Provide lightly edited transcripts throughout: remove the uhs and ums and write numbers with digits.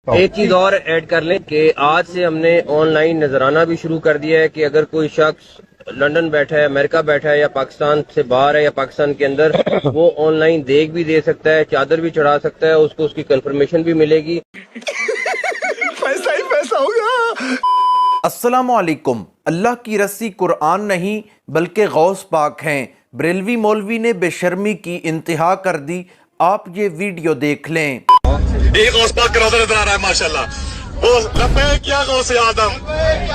ایک چیز اور ایڈ کر لیں کہ آج سے ہم نے آن لائن نذرانہ بھی شروع کر دیا ہے کہ اگر کوئی شخص لندن بیٹھا ہے، امریکہ بیٹھا ہے یا پاکستان سے باہر ہے یا پاکستان کے اندر، وہ آن لائن دیکھ بھی دے سکتا ہے، چادر بھی چڑھا سکتا ہے، اس کو اس کی کنفرمیشن بھی ملے گی۔ پیسہ ہی پیسہ ہوگا۔ السلام علیکم۔ اللہ کی رسی قرآن نہیں بلکہ غوث پاک ہیں۔ بریلوی مولوی نے بے شرمی کی انتہا کر دی، آپ یہ ویڈیو دیکھ لیں۔ ایک غوث پاک کا روزہ نظر آ رہا ہے ماشاءاللہ۔ لبیک یا غوث اعظم،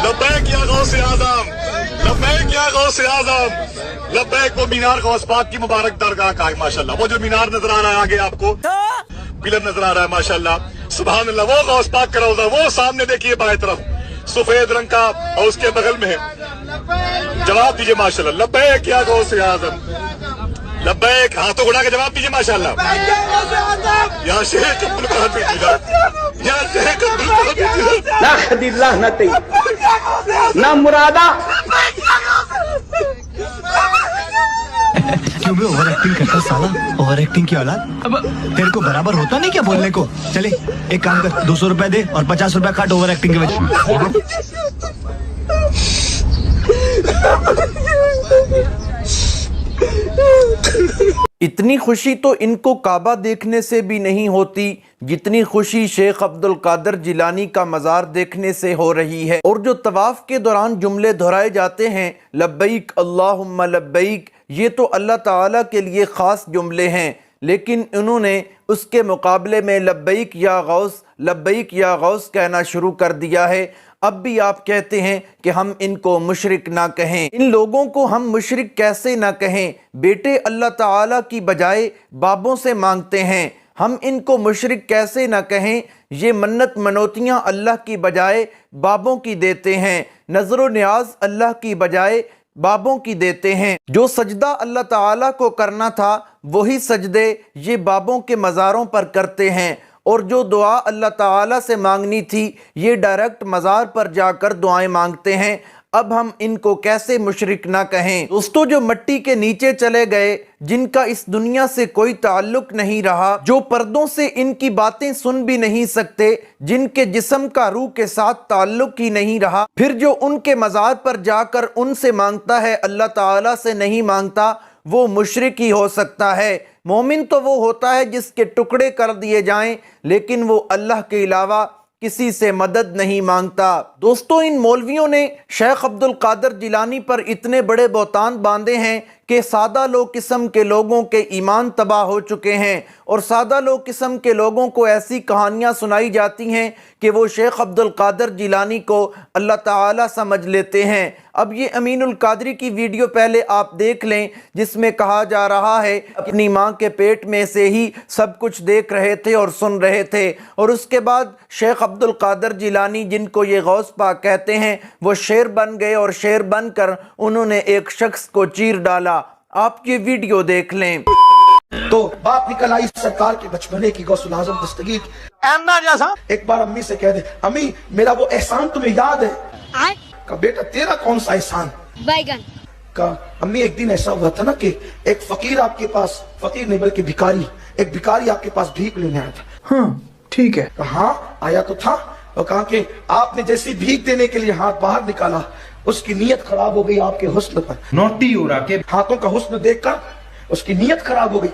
لبیک یا غوث اعظم، لبیک یا غوث اعظم، لبیک۔ وہ مینار غوث پاک کی مبارک درگاہ کا ہے ماشاءاللہ۔ وہ جو مینار نظر آ رہا ہے آگے آپ کو، پلر نظر آ رہا ہے ماشاءاللہ، سبحان اللہ۔ وہ غوث پاک کا روزہ، وہ سامنے دیکھیے بائیں طرف سفید رنگ کا اور اس کے بغل میں ہے۔ جواب دیجیے ماشاءاللہ، لبیک یا غوث اعظم، لبیک۔ ہاتھوں اڑا کے جواب دیجیے ماشاءاللہ۔ یا شیخ عبد القادر جیلانی، یا شیخ عبد القادر جیلانی، لا خدی اللہ نہ تی نہ مرادہ۔ کیوں بھی اوور ایکٹنگ کرتا سالا؟ اوور ایکٹنگ کی اولاد، اب تیرے کو برابر ہوتا نہیں کیا بولنے کو؟ چلے ایک کام کر، 200 روپے دے اور 50 روپے کاٹ اوور ایکٹنگ کے وجہ۔ اتنی خوشی تو ان کو کعبہ دیکھنے سے بھی نہیں ہوتی جتنی خوشی شیخ عبد القادر جیلانی کا مزار دیکھنے سے ہو رہی ہے۔ اور جو طواف کے دوران جملے دہرائے جاتے ہیں، لبیک اللہم لبیک، یہ تو اللہ تعالیٰ کے لیے خاص جملے ہیں، لیکن انہوں نے اس کے مقابلے میں لبیک یا غوث، لبیک یا غوث کہنا شروع کر دیا ہے۔ اب بھی آپ کہتے ہیں کہ ہم ان کو مشرک نہ کہیں۔ ان لوگوں کو ہم مشرک کیسے نہ کہیں؟ بیٹے اللہ تعالیٰ کی بجائے بابوں سے مانگتے ہیں، ہم ان کو مشرک کیسے نہ کہیں؟ یہ منت منوتیاں اللہ کی بجائے بابوں کی دیتے ہیں، نظر و نیاز اللہ کی بجائے بابوں کی دیتے ہیں۔ جو سجدہ اللہ تعالیٰ کو کرنا تھا وہی سجدے یہ بابوں کے مزاروں پر کرتے ہیں، اور جو دعا اللہ تعالیٰ سے مانگنی تھی یہ ڈائریکٹ مزار پر جا کر دعائیں مانگتے ہیں۔ اب ہم ان کو کیسے مشرک نہ کہیں؟ دوستو، جو مٹی کے نیچے چلے گئے، جن کا اس دنیا سے کوئی تعلق نہیں رہا، جو پردوں سے ان کی باتیں سن بھی نہیں سکتے، جن کے جسم کا روح کے ساتھ تعلق ہی نہیں رہا، پھر جو ان کے مزار پر جا کر ان سے مانگتا ہے اللہ تعالیٰ سے نہیں مانگتا، وہ مشرک ہی ہو سکتا ہے۔ مومن تو وہ ہوتا ہے جس کے ٹکڑے کر دیے جائیں لیکن وہ اللہ کے علاوہ کسی سے مدد نہیں مانگتا۔ دوستو، ان مولویوں نے شیخ عبد القادر جیلانی پر اتنے بڑے بہتان باندھے ہیں کہ سادہ لوگ قسم کے لوگوں کے ایمان تباہ ہو چکے ہیں، اور سادہ لوگ قسم کے لوگوں کو ایسی کہانیاں سنائی جاتی ہیں کہ وہ شیخ عبد القادر جیلانی کو اللہ تعالیٰ سمجھ لیتے ہیں۔ اب یہ امین القادری کی ویڈیو پہلے آپ دیکھ لیں، جس میں کہا جا رہا ہے اپنی ماں کے پیٹ میں سے ہی سب کچھ دیکھ رہے تھے اور سن رہے تھے، اور اس کے بعد شیخ عبد القادر جیلانی، جن کو یہ غوث پاک کہتے ہیں، وہ شیر بن گئے، اور شیر بن کر انہوں نے ایک شخص کو چیر ڈالا۔ آپ یہ ویڈیو دیکھ لیں۔ تو بات نکل آئی سرکار کے بچپنے کی، غوث العظم دستگیر کی۔ ایک بار امی سے کہہ دے، امی میرا وہ احسان تمہیں یاد ہے؟ کہا بیٹا تیرا کون سا احسان؟ بیگن۔ کہا امی ایک دن ایسا ہوا تھا نا کہ ایک فقیر آپ کے پاس، فقیر نہیں بلکہ بھکاری، ایک بھکاری آپ کے پاس بھیک لینے آیا تھا۔ ہاں ٹھیک ہے۔ کہا ہاں آیا تو تھا، اور کہا کہ آپ نے جیسی بھیک دینے کے لیے ہاتھ باہر نکالا، اس کی نیت خراب ہو گئی آپ کے حسن پر، نوٹی ہو رہا کہ ہاتھوں کا حسن دیکھ کر اس کی نیت خراب ہو گئی،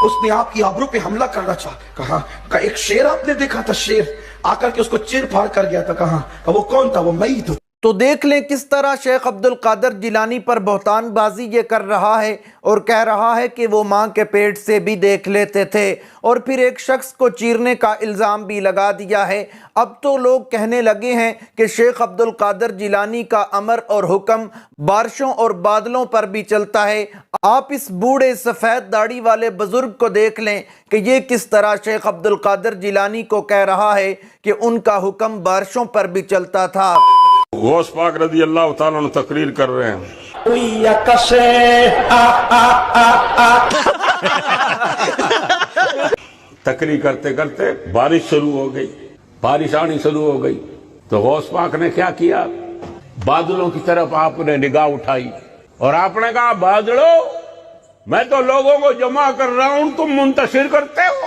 اس نے آپ کی آبرو پہ حملہ کرنا چاہا۔ کہا ایک شیر آپ نے دیکھا تھا، شیر آ کر کے اس کو چیر پھاڑ کر گیا تھا۔ کہا وہ کون تھا؟ وہ میں ہی تھا۔ تو دیکھ لیں کس طرح شیخ عبد القادر جیلانی پر بہتان بازی یہ کر رہا ہے، اور کہہ رہا ہے کہ وہ ماں کے پیٹ سے بھی دیکھ لیتے تھے، اور پھر ایک شخص کو چیرنے کا الزام بھی لگا دیا ہے۔ اب تو لوگ کہنے لگے ہیں کہ شیخ عبد القادر جیلانی کا امر اور حکم بارشوں اور بادلوں پر بھی چلتا ہے۔ آپ اس بوڑھے سفید داڑھی والے بزرگ کو دیکھ لیں کہ یہ کس طرح شیخ عبد القادر جیلانی کو کہہ رہا ہے کہ ان کا حکم بارشوں پر بھی چلتا تھا۔ غوث پاک رضی اللہ تعالیٰ عنہ تقریر کر رہے ہیں۔ تقریر کرتے کرتے بارش شروع ہو گئی، بارش آنی شروع ہو گئی، تو غوث پاک نے کیا کیا؟ بادلوں کی طرف آپ نے نگاہ اٹھائی اور آپ نے کہا بادلوں، میں تو لوگوں کو جمع کر رہا ہوں، تم منتشر کرتے ہو۔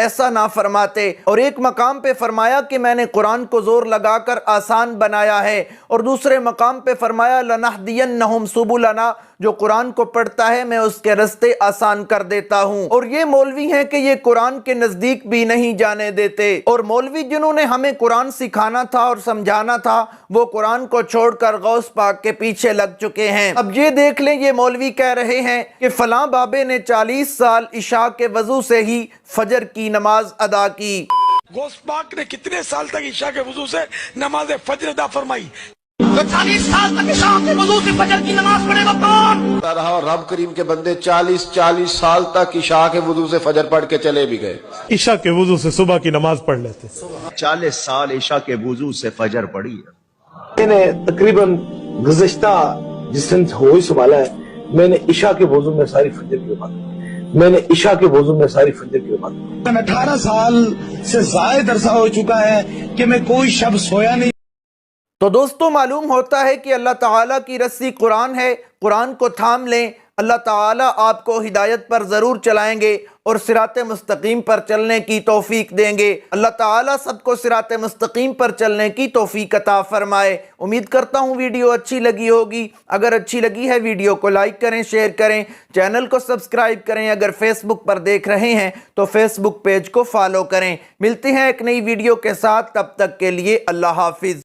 ایسا نہ فرماتے۔ اور ایک مقام پہ فرمایا کہ میں نے قرآن کو زور لگا کر آسان بنایا ہے، اور دوسرے مقام پہ فرمایا لَنَهْدِيَنَّهُمْ سُبُلَنَا، جو قرآن کو پڑھتا ہے میں اس کے رستے آسان کر دیتا ہوں۔ اور یہ مولوی ہیں کہ یہ قرآن کے نزدیک بھی نہیں جانے دیتے، اور مولوی جنہوں نے ہمیں قرآن سکھانا تھا اور سمجھانا تھا وہ قرآن کو چھوڑ کر غوث پاک کے پیچھے لگ چکے ہیں۔ اب یہ دیکھ لیں، یہ مولوی کہہ رہے ہیں کہ فلاں بابے نے 40 سال عشاء کے وضو سے ہی فجر کی نماز ادا کی۔ غوث پاک نے کتنے سال تک عشاء کے وضو سے نماز فجر ادا فرمائی؟ تو 40 سال تک عشاء کے وضو سے فجر کی نماز پڑھے گا کون؟ رہا رب کریم کے بندے 40 سال تک عشاء کے وضو سے فجر پڑھ کے چلے بھی گئے، عشاء کے وضو سے صبح کی نماز پڑھ لیتے۔ 40 سال عشاء کے وضو سے فجر پڑھی ہے۔ میں نے تقریباً گزشتہ جس دن ہوئی سنبھالا ہے، میں نے عشاء کے وضو میں ساری فجر کی نماز پڑھی، میں نے عشاء کے وضو میں ساری فجر کی نماز پڑھی۔ 18 سال سے زائد عرصہ ہو چکا ہے کہ میں کوئی شب سویا نہیں۔ تو دوستو معلوم ہوتا ہے کہ اللہ تعالیٰ کی رسی قرآن ہے، قرآن کو تھام لیں، اللہ تعالیٰ آپ کو ہدایت پر ضرور چلائیں گے اور صراط مستقیم پر چلنے کی توفیق دیں گے۔ اللہ تعالیٰ سب کو صراط مستقیم پر چلنے کی توفیق عطا فرمائے۔ امید کرتا ہوں ویڈیو اچھی لگی ہوگی۔ اگر اچھی لگی ہے ویڈیو کو لائک کریں، شیئر کریں، چینل کو سبسکرائب کریں۔ اگر فیس بک پر دیکھ رہے ہیں تو فیس بک پیج کو فالو کریں۔ ملتے ہیں ایک نئی ویڈیو کے ساتھ، تب تک کے لیے اللہ حافظ۔